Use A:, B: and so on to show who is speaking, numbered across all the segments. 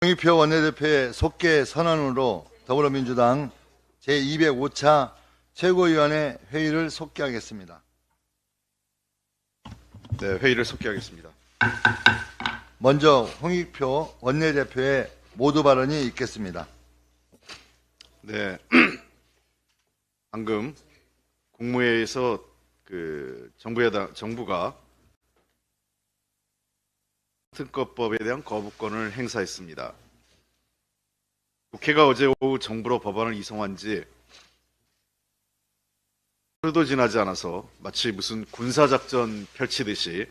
A: 홍익표 원내대표의 속개 선언으로 더불어민주당 제205차 최고위원회 회의를 속개하겠습니다.
B: 네, 회의를 속개하겠습니다.
A: 먼저 홍익표 원내대표의 모두 발언이 있겠습니다.
B: 네, 방금 국무회의에서 정부가 특검법에 대한 거부권을 행사했습니다. 국회가 어제 오후 정부로 법안을 이송한 지 하루도 지나지 않아서 마치 무슨 군사작전 펼치듯이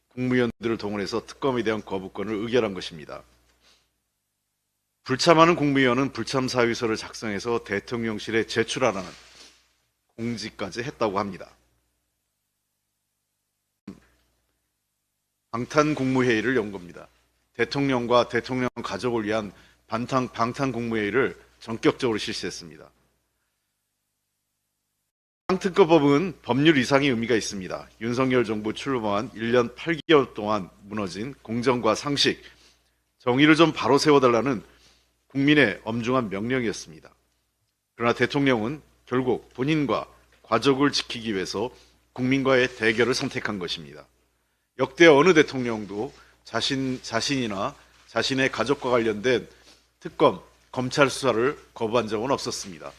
B: 국무위원들을 동원해서 특검에 대한 거부권을 의결한 것입니다. 불참하는 국무위원은 불참사의서를 작성해서 대통령실에 제출하라는 공지까지 했다고 합니다. 방탄국무회의를 연 겁니다. 대통령과 대통령 가족을 위한 방탄국무회의를 전격적으로 실시했습니다. 특검법은 법률 이상의 의미가 있습니다. 윤석열 정부 출범한 1년 8개월 동안 무너진 공정과 상식, 정의를 좀 바로 세워달라는 국민의 엄중한 명령이었습니다. 그러나 대통령은 결국 본인과 가족을 지키기 위해서 국민과의 대결을 선택한 것입니다. 역대 어느 대통령도 자신이나 자신의 가족과 관련된 특검, 검찰 수사를 거부한 적은 없었습니다.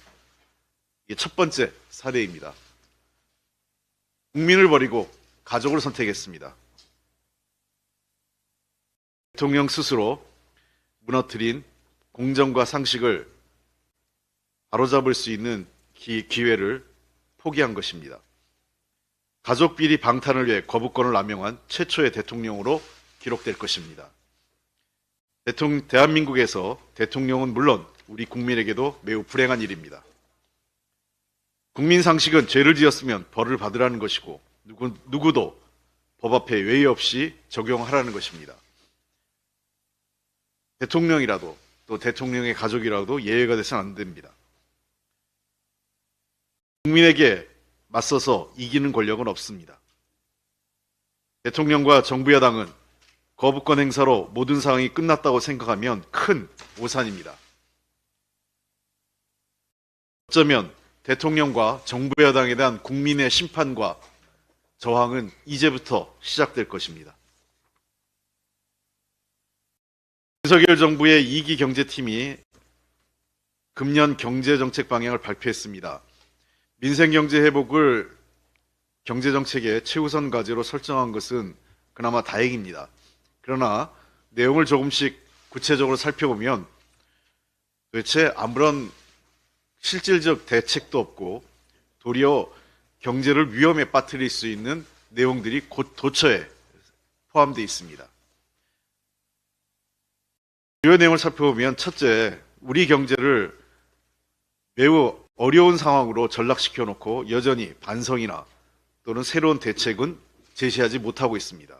B: 이게 첫 번째 사례입니다. 국민을 버리고 가족을 선택했습니다. 대통령 스스로 무너뜨린 공정과 상식을 바로잡을 수 있는 기회를 포기한 것입니다. 가족 비리 방탄을 위해 거부권을 남용한 최초의 대통령으로 기록될 것입니다. 대한민국에서 대통령은 물론 우리 국민에게도 매우 불행한 일입니다. 국민 상식은 죄를 지었으면 벌을 받으라는 것이고 누구도 법 앞에 외의 없이 적용하라는 것입니다. 대통령이라도 또 대통령의 가족이라도 예외가 돼서는 안 됩니다. 국민에게 맞서서 이기는 권력은 없습니다. 대통령과 정부 여당은 거부권 행사로 모든 상황이 끝났다고 생각하면 큰 오산입니다. 어쩌면 대통령과 정부 여당에 대한 국민의 심판과 저항은 이제부터 시작될 것입니다. 윤석열 정부의 2기 경제팀이 금년 경제정책 방향을 발표했습니다. 민생경제 회복을 경제정책의 최우선 과제로 설정한 것은 그나마 다행입니다. 그러나 내용을 조금씩 구체적으로 살펴보면 도대체 아무런 실질적 대책도 없고 도리어 경제를 위험에 빠뜨릴 수 있는 내용들이 곧 도처에 포함되어 있습니다. 주요 내용을 살펴보면 첫째, 우리 경제를 매우 어려운 상황으로 전락시켜 놓고 여전히 반성이나 또는 새로운 대책은 제시하지 못하고 있습니다.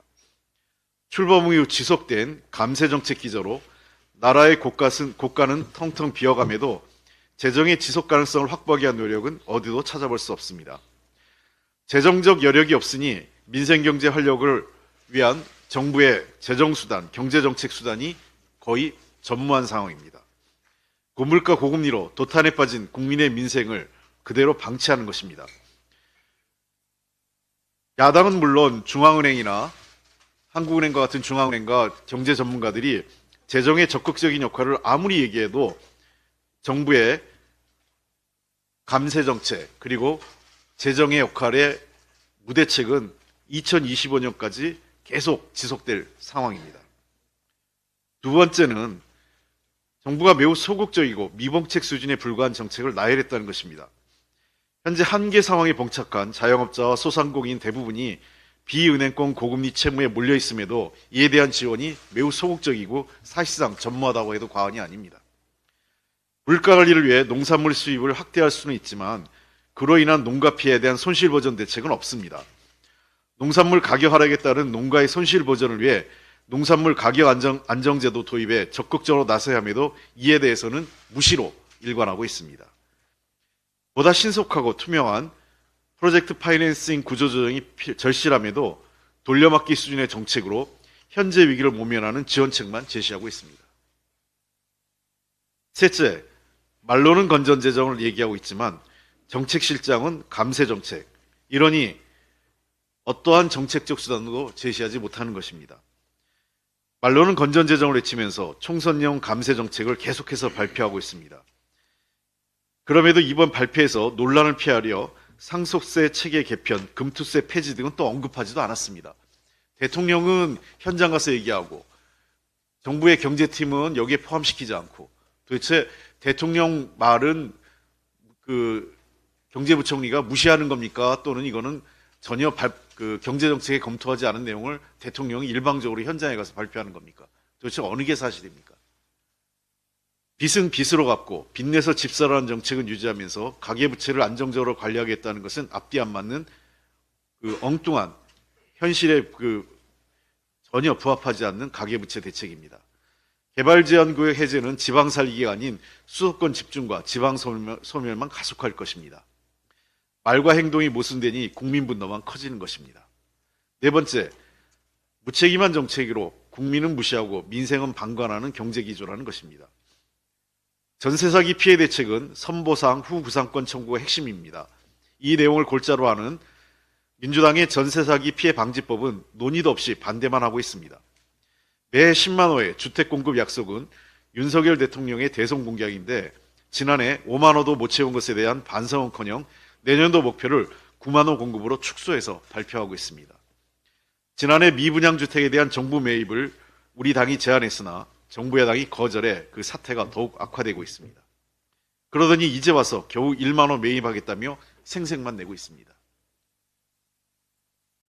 B: 출범 이후 지속된 감세정책 기조로 나라의 고가는 텅텅 비어감에도 재정의 지속 가능성을 확보하기 위한 노력은 어디도 찾아볼 수 없습니다. 재정적 여력이 없으니 민생경제 활력을 위한 정부의 재정수단, 경제정책 수단이 거의 전무한 상황입니다. 고물가 고금리로 도탄에 빠진 국민의 민생을 그대로 방치하는 것입니다. 야당은 물론 중앙은행이나 한국은행과 같은 중앙은행과 경제 전문가들이 재정의 적극적인 역할을 아무리 얘기해도 정부의 감세정책 그리고 재정의 역할의 무대책은 2025년까지 계속 지속될 상황입니다. 두 번째는 정부가 매우 소극적이고 미봉책 수준에 불과한 정책을 나열했다는 것입니다. 현재 한계 상황에 봉착한 자영업자와 소상공인 대부분이 비은행권 고금리 채무에 몰려 있음에도 이에 대한 지원이 매우 소극적이고 사실상 전무하다고 해도 과언이 아닙니다. 물가 관리를 위해 농산물 수입을 확대할 수는 있지만 그로 인한 농가 피해에 대한 손실 보전 대책은 없습니다. 농산물 가격 하락에 따른 농가의 손실 보전을 위해 농산물 가격 안정제도 도입에 적극적으로 나서야 함에도 이에 대해서는 무시로 일관하고 있습니다. 보다 신속하고 투명한 프로젝트 파이낸싱 구조조정이 절실함에도 돌려막기 수준의 정책으로 현재 위기를 모면하는 지원책만 제시하고 있습니다. 셋째, 말로는 건전재정을 얘기하고 있지만 정책실장은 감세정책, 이러니 어떠한 정책적 수단도 제시하지 못하는 것입니다. 말로는 건전재정을 외치면서 총선용 감세정책을 계속해서 발표하고 있습니다. 그럼에도 이번 발표에서 논란을 피하려 상속세 체계 개편, 금투세 폐지 등은 또 언급하지도 않았습니다. 대통령은 현장 가서 얘기하고 정부의 경제팀은 여기에 포함시키지 않고, 도대체 대통령 말은 그 경제부총리가 무시하는 겁니까? 또는 이거는 전혀 경제정책에 검토하지 않은 내용을 대통령이 일방적으로 현장에 가서 발표하는 겁니까? 도대체 어느 게 사실입니까? 빚은 빚으로 갚고 빚내서 집사라는 정책은 유지하면서 가계부채를 안정적으로 관리하겠다는 것은 앞뒤 안 맞는 그 엉뚱한 현실에 전혀 부합하지 않는 가계부채 대책입니다. 개발제한구역 해제는 지방 살기가 아닌 수도권 집중과 지방 소멸만 가속할 것입니다. 말과 행동이 모순되니 국민 분노만 커지는 것입니다. 네 번째, 무책임한 정책으로 국민은 무시하고 민생은 방관하는 경제기조라는 것입니다. 전세사기 피해 대책은 선보상 후 구상권 청구가 핵심입니다. 이 내용을 골자로 하는 민주당의 전세사기 피해 방지법은 논의도 없이 반대만 하고 있습니다. 매 10만 호의 주택 공급 약속은 윤석열 대통령의 대선 공약인데 지난해 5만 호도 못 채운 것에 대한 반성은커녕 내년도 목표를 9만 호 공급으로 축소해서 발표하고 있습니다. 지난해 미분양 주택에 대한 정부 매입을 우리 당이 제안했으나 정부 여당이 거절해 그 사태가 더욱 악화되고 있습니다. 그러더니 이제 와서 겨우 1만 호 매입하겠다며 생색만 내고 있습니다.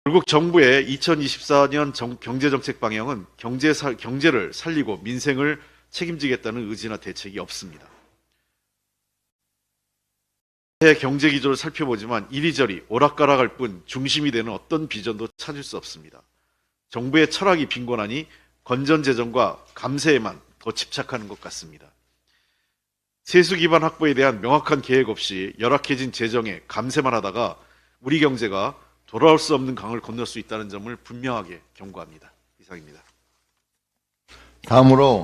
B: 결국 정부의 2024년 경제정책 방향은 경제를 살리고 민생을 책임지겠다는 의지나 대책이 없습니다. 경제 기조를 살펴보지만 이리저리 오락가락할 뿐 중심이 되는 어떤 비전도 찾을 수 없습니다. 정부의 철학이 빈곤하니 건전재정과 감세에만 더 집착하는 것 같습니다. 세수 기반 확보에 대한 명확한 계획 없이 열악해진 재정에 감세만 하다가 우리 경제가 돌아올 수 없는 강을 건널 수 있다는 점을 분명하게 경고합니다. 이상입니다.
A: 다음으로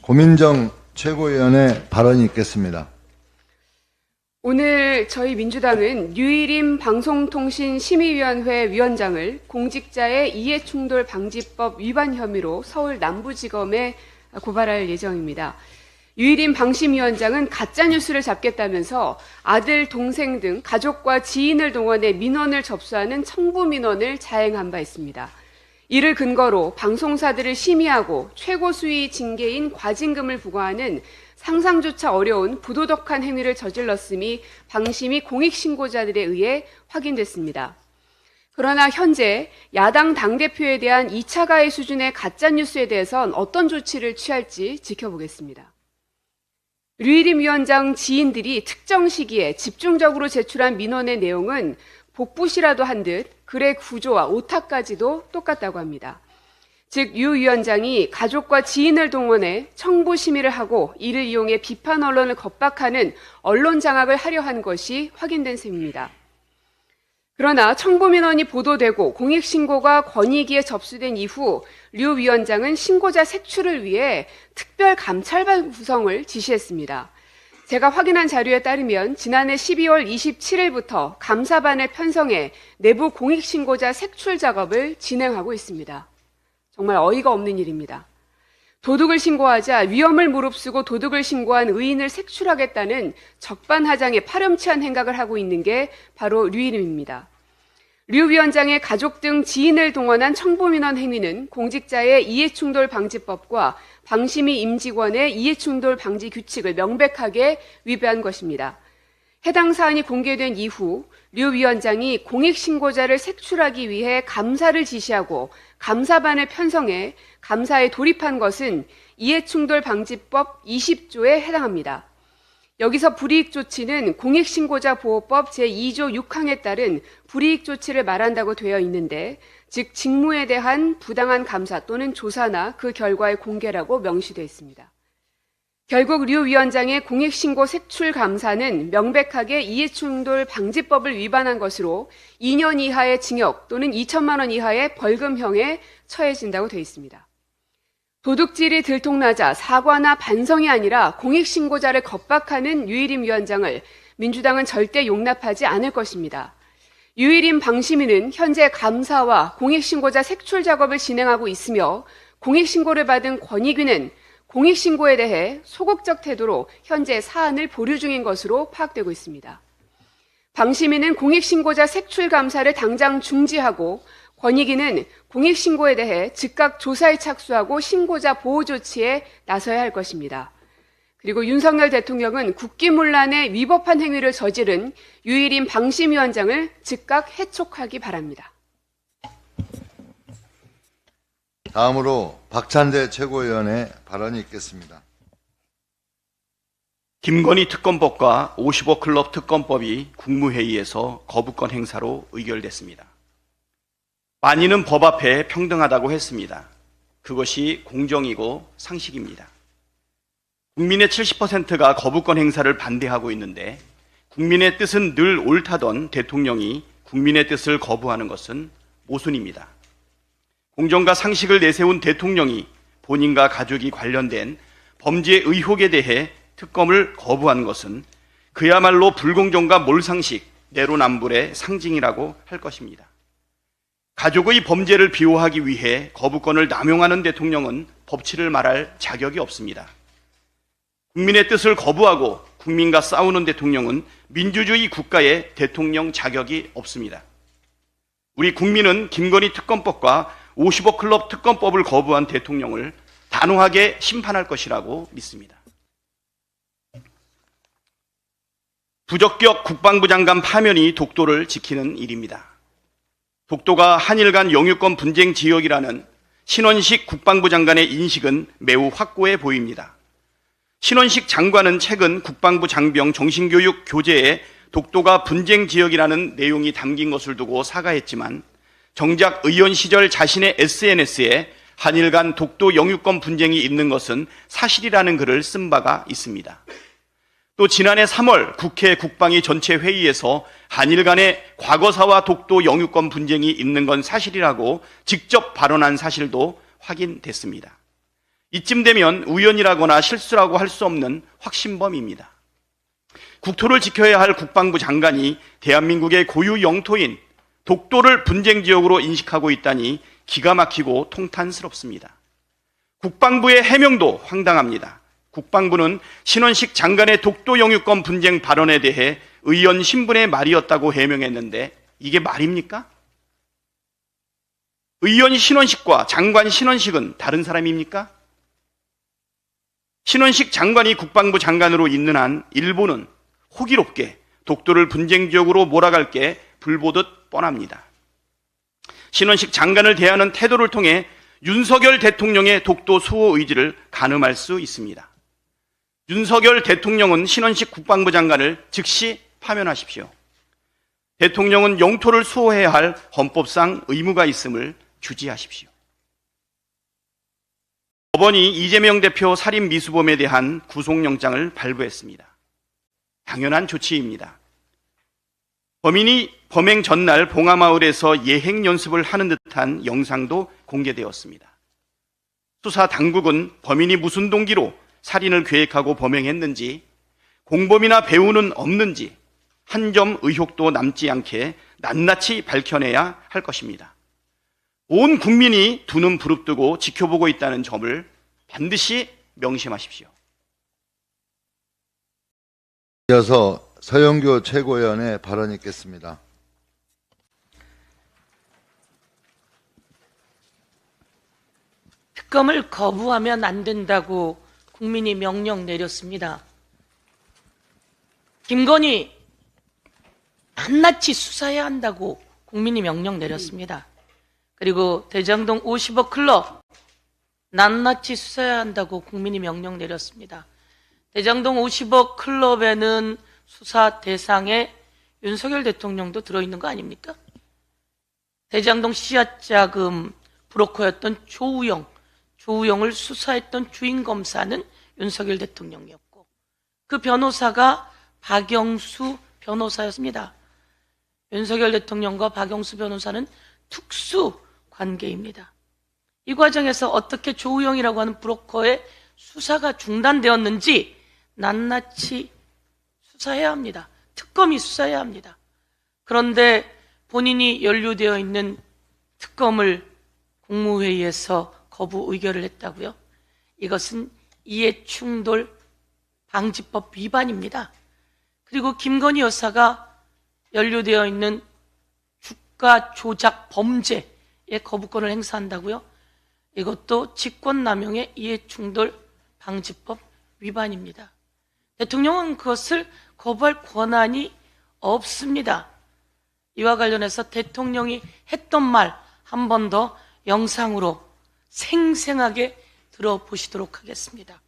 A: 고민정 최고위원의 발언이 있겠습니다.
C: 오늘 저희 민주당은 류일임 방송통신심의위원회 위원장을 공직자의 이해충돌 방지법 위반 혐의로 서울 남부지검에 고발할 예정입니다. 류일임 방심위원장은 가짜뉴스를 잡겠다면서 아들, 동생 등 가족과 지인을 동원해 민원을 접수하는 청부 민원을 자행한 바 있습니다. 이를 근거로 방송사들을 심의하고 최고 수위 징계인 과징금을 부과하는 상상조차 어려운 부도덕한 행위를 저질렀음이 방심위 공익신고자들에 의해 확인됐습니다. 그러나 현재 야당 당대표에 대한 2차 가해 수준의 가짜뉴스에 대해선 어떤 조치를 취할지 지켜보겠습니다. 류일임 위원장 지인들이 특정 시기에 집중적으로 제출한 민원의 내용은 복붙이라도 한 듯 글의 구조와 오타까지도 똑같다고 합니다. 즉, 유 위원장이 가족과 지인을 동원해 청부 심의를 하고 이를 이용해 비판 언론을 겁박하는 언론 장악을 하려 한 것이 확인된 셈입니다. 그러나 청부 민원이 보도되고 공익신고가 권익위에 접수된 이후 류 위원장은 신고자 색출을 위해 특별 감찰반 구성을 지시했습니다. 제가 확인한 자료에 따르면 지난해 12월 27일부터 감사반을 편성해 내부 공익신고자 색출 작업을 진행하고 있습니다. 정말 어이가 없는 일입니다. 도둑을 신고하자 위험을 무릅쓰고 도둑을 신고한 의인을 색출하겠다는 적반하장의 파렴치한 행각을 하고 있는 게 바로 류일임입니다. 류 위원장의 가족 등 지인을 동원한 청부민원 행위는 공직자의 이해충돌 방지법과 방심위 임직원의 이해충돌 방지 규칙을 명백하게 위배한 것입니다. 해당 사안이 공개된 이후 류 위원장이 공익신고자를 색출하기 위해 감사를 지시하고 감사반을 편성해 감사에 돌입한 것은 이해충돌 방지법 20조에 해당합니다. 여기서 불이익 조치는 공익신고자 보호법 제2조 6항에 따른 불이익 조치를 말한다고 되어 있는데, 즉 직무에 대한 부당한 감사 또는 조사나 그 결과의 공개라고 명시되어 있습니다. 결국 류 위원장의 공익신고 색출 감사는 명백하게 이해충돌 방지법을 위반한 것으로 2년 이하의 징역 또는 2천만 원 이하의 벌금형에 처해진다고 되어 있습니다. 도둑질이 들통나자 사과나 반성이 아니라 공익신고자를 겁박하는 유일임 위원장을 민주당은 절대 용납하지 않을 것입니다. 유일임 방심위는 현재 감사와 공익신고자 색출 작업을 진행하고 있으며 공익신고를 받은 권익위는 공익신고에 대해 소극적 태도로 현재 사안을 보류 중인 것으로 파악되고 있습니다. 방심위는 공익신고자 색출 감사를 당장 중지하고 권익위는 공익신고에 대해 즉각 조사에 착수하고 신고자 보호 조치에 나서야 할 것입니다. 그리고 윤석열 대통령은 국기문란에 위법한 행위를 저지른 유일임 방심위원장을 즉각 해촉하기 바랍니다.
A: 다음으로 박찬대 최고위원의 발언이 있겠습니다.
D: 김건희 특검법과 55 클럽 특검법이 국무회의에서 거부권 행사로 의결됐습니다. 많이는 법 앞에 평등하다고 했습니다. 그것이 공정이고 상식입니다. 국민의 70%가 거부권 행사를 반대하고 있는데 국민의 뜻은 늘 옳다던 대통령이 국민의 뜻을 거부하는 것은 모순입니다. 공정과 상식을 내세운 대통령이 본인과 가족이 관련된 범죄 의혹에 대해 특검을 거부한 것은 그야말로 불공정과 몰상식, 내로남불의 상징이라고 할 것입니다. 가족의 범죄를 비호하기 위해 거부권을 남용하는 대통령은 법치를 말할 자격이 없습니다. 국민의 뜻을 거부하고 국민과 싸우는 대통령은 민주주의 국가의 대통령 자격이 없습니다. 우리 국민은 김건희 특검법과 55 클럽 특검법을 거부한 대통령을 단호하게 심판할 것이라고 믿습니다. 부적격 국방부 장관 파면이 독도를 지키는 일입니다. 독도가 한일 간 영유권 분쟁 지역이라는 신원식 국방부 장관의 인식은 매우 확고해 보입니다. 신원식 장관은 최근 국방부 장병 정신교육 교재에 독도가 분쟁 지역이라는 내용이 담긴 것을 두고 사과했지만 정작 의원 시절 자신의 SNS에 한일 간 독도 영유권 분쟁이 있는 것은 사실이라는 글을 쓴 바가 있습니다. 또 지난해 3월 국회 국방위 전체 회의에서 한일 간의 과거사와 독도 영유권 분쟁이 있는 건 사실이라고 직접 발언한 사실도 확인됐습니다. 이쯤 되면 우연이라거나 실수라고 할 수 없는 확신범입니다. 국토를 지켜야 할 국방부 장관이 대한민국의 고유 영토인 독도를 분쟁 지역으로 인식하고 있다니 기가 막히고 통탄스럽습니다. 국방부의 해명도 황당합니다. 국방부는 신원식 장관의 독도 영유권 분쟁 발언에 대해 의원 신분의 말이었다고 해명했는데 이게 말입니까? 의원 신원식과 장관 신원식은 다른 사람입니까? 신원식 장관이 국방부 장관으로 있는 한 일본은 호기롭게 독도를 분쟁 지역으로 몰아갈 게 불보듯 뻔합니다. 신원식 장관을 대하는 태도를 통해 윤석열 대통령의 독도 수호 의지를 가늠할 수 있습니다. 윤석열 대통령은 신원식 국방부 장관을 즉시 파면하십시오. 대통령은 영토를 수호해야 할 헌법상 의무가 있음을 주지하십시오. 법원이 이재명 대표 살인 미수범에 대한 구속영장을 발부했습니다. 당연한 조치입니다. 범인이 범행 전날 봉하마을에서 예행 연습을 하는 듯한 영상도 공개되었습니다. 수사 당국은 범인이 무슨 동기로 살인을 계획하고 범행했는지, 공범이나 배우는 없는지 한 점 의혹도 남지 않게 낱낱이 밝혀내야 할 것입니다. 온 국민이 두 눈 부릅뜨고 지켜보고 있다는 점을 반드시 명심하십시오.
A: 이어서 서영교 최고위원의 발언이 있겠습니다.
E: 특검을 거부하면 안 된다고 국민이 명령 내렸습니다. 김건희 낱낱이 수사해야 한다고 국민이 명령 내렸습니다. 그리고 대장동 50억 클럽 낱낱이 수사해야 한다고 국민이 명령 내렸습니다. 대장동 50억 클럽에는 수사 대상에 윤석열 대통령도 들어있는 거 아닙니까? 대장동 씨앗자금 브로커였던 조우영을 수사했던 주인검사는 윤석열 대통령이었고 그 변호사가 박영수 변호사였습니다. 윤석열 대통령과 박영수 변호사는 특수 관계입니다. 이 과정에서 어떻게 조우영이라고 하는 브로커의 수사가 중단되었는지 낱낱이 수사해야 합니다. 특검이 수사해야 합니다. 그런데 본인이 연루되어 있는 특검을 국무회의에서 거부 의결을 했다고요? 이것은 이해충돌 방지법 위반입니다. 그리고 김건희 여사가 연루되어 있는 주가 조작 범죄의 거부권을 행사한다고요? 이것도 직권남용의 이해충돌 방지법 위반입니다. 대통령은 그것을 거부할 권한이 없습니다. 이와 관련해서 대통령이 했던 말 한 번 더 영상으로 생생하게 들어보시도록 하겠습니다.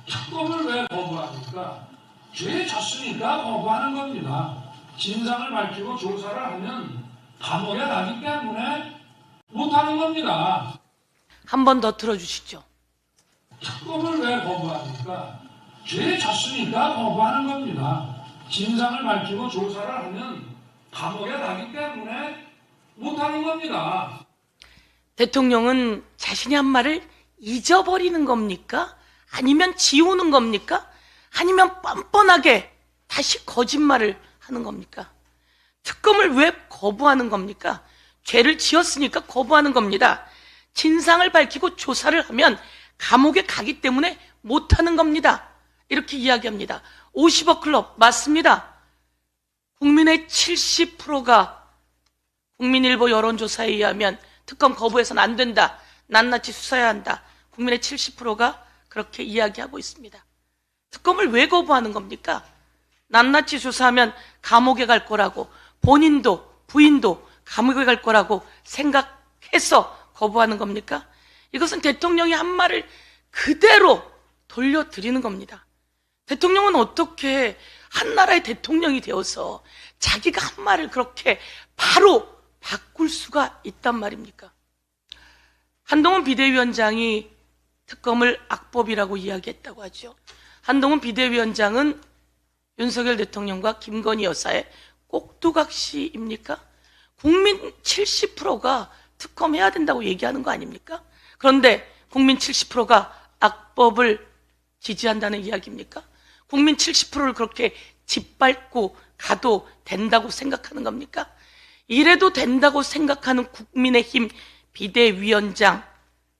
F: 특검을 왜 거부합니까? 죄에 졌으니까 거부하는 겁니다. 진상을 밝히고 조사를 하면 감옥에 가기 때문에 못하는 겁니다.
E: 한 번 더 들어주시죠.
F: 특검을 왜 거부합니까? 죄에 졌으니까 거부하는 겁니다. 진상을 밝히고 조사를 하면 감옥에 가기 때문에 못하는 겁니다.
E: 대통령은 자신이 한 말을 잊어버리는 겁니까? 아니면 지우는 겁니까? 아니면 뻔뻔하게 다시 거짓말을 하는 겁니까? 특검을 왜 거부하는 겁니까? 죄를 지었으니까 거부하는 겁니다. 진상을 밝히고 조사를 하면 감옥에 가기 때문에 못하는 겁니다. 이렇게 이야기합니다. 50억 클럽 맞습니다. 국민의 70%가 국민일보 여론조사에 의하면 특검 거부해서는 안 된다. 낱낱이 수사해야 한다. 국민의 70%가 그렇게 이야기하고 있습니다. 특검을 왜 거부하는 겁니까? 낱낱이 수사하면 감옥에 갈 거라고 본인도 부인도 감옥에 갈 거라고 생각해서 거부하는 겁니까? 이것은 대통령이 한 말을 그대로 돌려드리는 겁니다. 대통령은 어떻게 한 나라의 대통령이 되어서 자기가 한 말을 그렇게 바로 바꿀 수가 있단 말입니까? 한동훈 비대위원장이 특검을 악법이라고 이야기했다고 하죠. 한동훈 비대위원장은 윤석열 대통령과 김건희 여사의 꼭두각시입니까? 국민 70%가 특검해야 된다고 얘기하는 거 아닙니까? 그런데 국민 70%가 악법을 지지한다는 이야기입니까? 국민 70%를 그렇게 짓밟고 가도 된다고 생각하는 겁니까? 이래도 된다고 생각하는 국민의힘 비대위원장,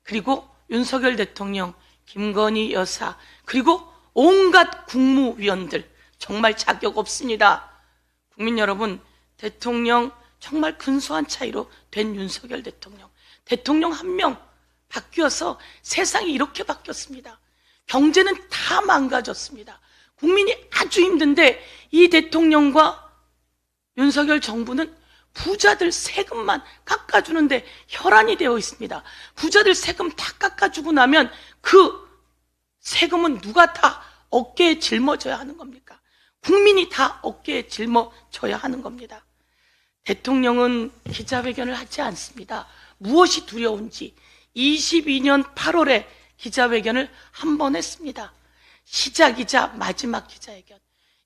E: 그리고 윤석열 대통령, 김건희 여사, 그리고 온갖 국무위원들 정말 자격 없습니다. 국민 여러분, 대통령 정말 근소한 차이로 된 윤석열 대통령, 대통령 한 명 바뀌어서 세상이 이렇게 바뀌었습니다. 경제는 다 망가졌습니다. 국민이 아주 힘든데 이 대통령과 윤석열 정부는 부자들 세금만 깎아주는데 혈안이 되어 있습니다. 부자들 세금 다 깎아주고 나면 그 세금은 누가 다 어깨에 짊어져야 하는 겁니까? 국민이 다 어깨에 짊어져야 하는 겁니다. 대통령은 기자회견을 하지 않습니다. 무엇이 두려운지 22년 8월에 기자회견을 한 번 했습니다. 시작이자 마지막 기자회견.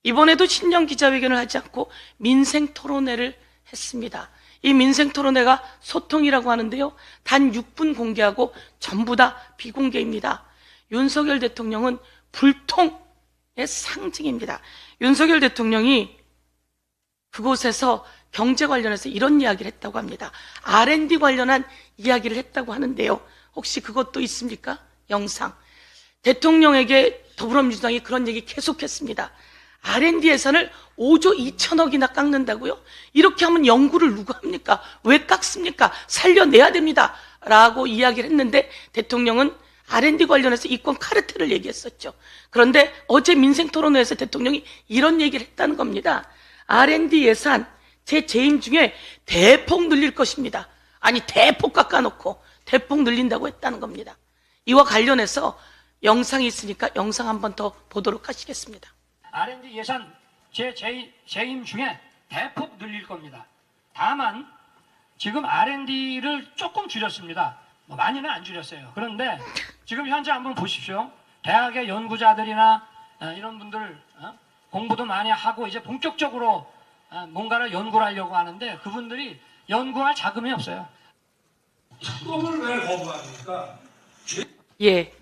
E: 이번에도 신년 기자회견을 하지 않고 민생 토론회를 했습니다. 이 민생 토론회가 소통이라고 하는데요. 단 6분 공개하고 전부 다 비공개입니다. 윤석열 대통령은 불통의 상징입니다. 윤석열 대통령이 그곳에서 경제 관련해서 이런 이야기를 했다고 합니다. R&D 관련한 이야기를 했다고 하는데요. 혹시 그것도 있습니까? 영상. 대통령에게 더불어민주당이 그런 얘기 계속했습니다. R&D 예산을 5조 2천억이나 깎는다고요? 이렇게 하면 연구를 누가 합니까? 왜 깎습니까? 살려내야 됩니다. 라고 이야기를 했는데 대통령은 R&D 관련해서 이권 카르텔을 얘기했었죠. 그런데 어제 민생토론회에서 대통령이 이런 얘기를 했다는 겁니다. R&D 예산 제 재임 중에 대폭 늘릴 것입니다. 아니 대폭 깎아놓고 대폭 늘린다고 했다는 겁니다. 이와 관련해서 영상이 있으니까 영상 한 번 더 보도록 하시겠습니다.
F: R&D 예산 제 재임 중에 대폭 늘릴 겁니다. 다만 지금 R&D를 조금 줄였습니다. 뭐 많이는 안 줄였어요. 그런데 지금 현재 한번 보십시오. 대학의 연구자들이나 이런 분들 공부도 많이 하고 이제 본격적으로 뭔가를 연구를 하려고 하는데 그분들이 연구할 자금이 없어요.
G: 특검을 왜 거부합니까?
E: 예.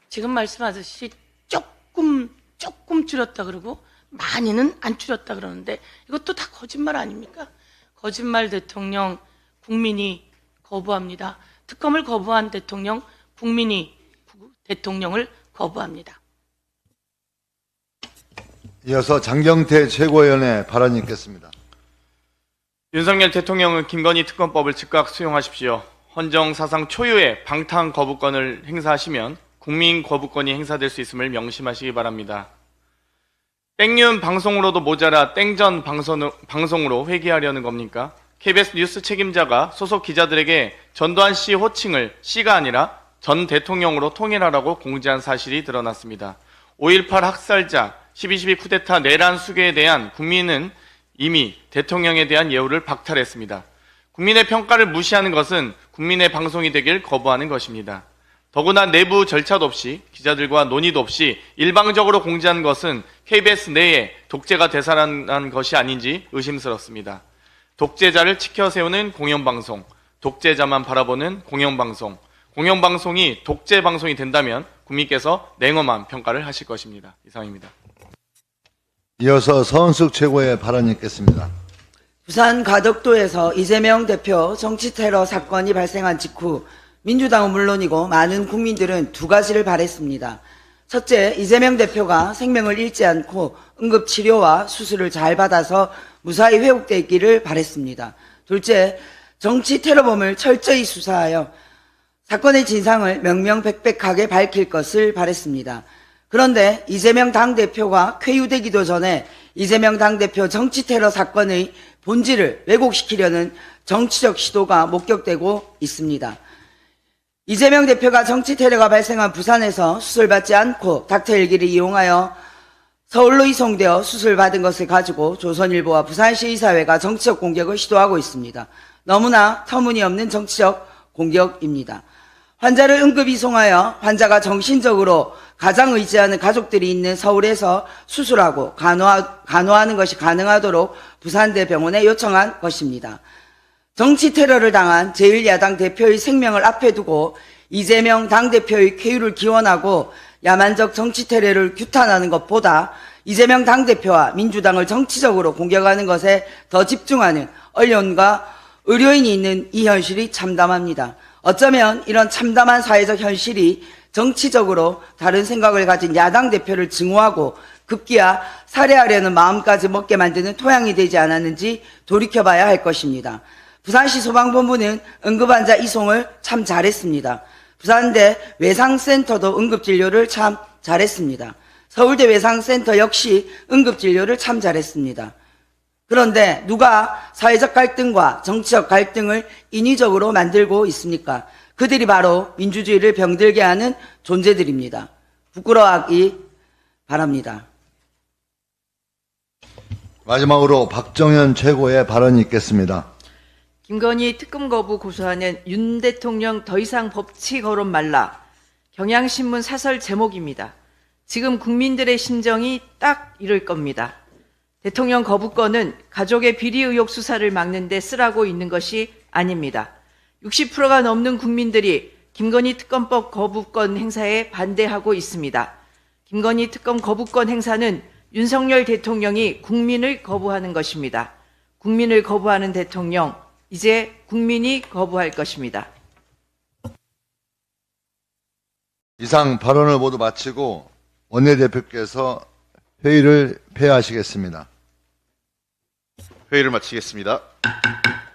E: 지금 말씀하듯이 조금 줄였다 그러고 많이는 안 줄였다 그러는데 이것도 다 거짓말 아닙니까? 거짓말 대통령 국민이 거부합니다. 특검을 거부한 대통령 국민이 대통령을 거부합니다.
A: 이어서 장경태 최고위원의 발언이 있겠습니다.
H: 윤석열 대통령은 김건희 특검법을 즉각 수용하십시오. 헌정 사상 초유의 방탄 거부권을 행사하시면 국민 거부권이 행사될 수 있음을 명심하시기 바랍니다. 땡윤 방송으로도 모자라 땡전 방송으로 회귀하려는 겁니까? KBS 뉴스 책임자가 소속 기자들에게 전두환 씨 호칭을 씨가 아니라 전 대통령으로 통일하라고 공지한 사실이 드러났습니다. 5.18 학살자, 12.12 쿠데타 내란 수괴에 대한 국민은 이미 대통령에 대한 예우를 박탈했습니다. 국민의 평가를 무시하는 것은 국민의 방송이 되길 거부하는 것입니다. 더구나 내부 절차도 없이 기자들과 논의도 없이 일방적으로 공지한 것은 KBS 내에 독재가 되살아난 것이 아닌지 의심스럽습니다. 독재자를 치켜세우는 공영방송, 독재자만 바라보는 공영방송, 공영방송이 독재방송이 된다면 국민께서 냉엄한 평가를 하실 것입니다. 이상입니다.
A: 이어서 서은숙 최고의 발언이 있겠습니다.
I: 부산 가덕도에서 이재명 대표 정치 테러 사건이 발생한 직후 민주당은 물론이고 많은 국민들은 두 가지를 바랬습니다. 첫째, 이재명 대표가 생명을 잃지 않고 응급치료와 수술을 잘 받아서 무사히 회복돼 있기를 바랬습니다. 둘째, 정치 테러범을 철저히 수사하여 사건의 진상을 명명백백하게 밝힐 것을 바랬습니다. 그런데 이재명 당대표가 쾌유되기도 전에 이재명 당대표 정치 테러 사건의 본질을 왜곡시키려는 정치적 시도가 목격되고 있습니다. 이재명 대표가 정치 테러가 발생한 부산에서 수술받지 않고 닥터헬기를 이용하여 서울로 이송되어 수술받은 것을 가지고 조선일보와 부산시의사회가 정치적 공격을 시도하고 있습니다. 너무나 터무니없는 정치적 공격입니다. 환자를 응급 이송하여 환자가 정신적으로 가장 의지하는 가족들이 있는 서울에서 수술하고 간호하는 것이 가능하도록 부산대병원에 요청한 것입니다. 정치 테러를 당한 제1야당 대표의 생명을 앞에 두고 이재명 당대표의 쾌유를 기원하고 야만적 정치 테러를 규탄하는 것보다 이재명 당대표와 민주당을 정치적으로 공격하는 것에 더 집중하는 언론과 의료인이 있는 이 현실이 참담합니다. 어쩌면 이런 참담한 사회적 현실이 정치적으로 다른 생각을 가진 야당 대표를 증오하고 급기야 살해하려는 마음까지 먹게 만드는 토양이 되지 않았는지 돌이켜봐야 할 것입니다. 부산시 소방본부는 응급환자 이송을 참 잘했습니다. 부산대 외상센터도 응급진료를 참 잘했습니다. 서울대 외상센터 역시 응급진료를 참 잘했습니다. 그런데 누가 사회적 갈등과 정치적 갈등을 인위적으로 만들고 있습니까? 그들이 바로 민주주의를 병들게 하는 존재들입니다. 부끄러워하기 바랍니다.
A: 마지막으로 박정현 최고의 발언이 있겠습니다.
J: 김건희 특검 거부 고소하는 윤 대통령 더 이상 법치 거론 말라. 경향신문 사설 제목입니다. 지금 국민들의 심정이 딱 이럴 겁니다. 대통령 거부권은 가족의 비리 의혹 수사를 막는 데 쓰라고 있는 것이 아닙니다. 60%가 넘는 국민들이 김건희 특검법 거부권 행사에 반대하고 있습니다. 김건희 특검 거부권 행사는 윤석열 대통령이 국민을 거부하는 것입니다. 국민을 거부하는 대통령, 이제 국민이 거부할 것입니다.
A: 이상 발언을 모두 마치고 원내대표께서 회의를 폐하하시겠습니다.
B: 회의를 마치겠습니다.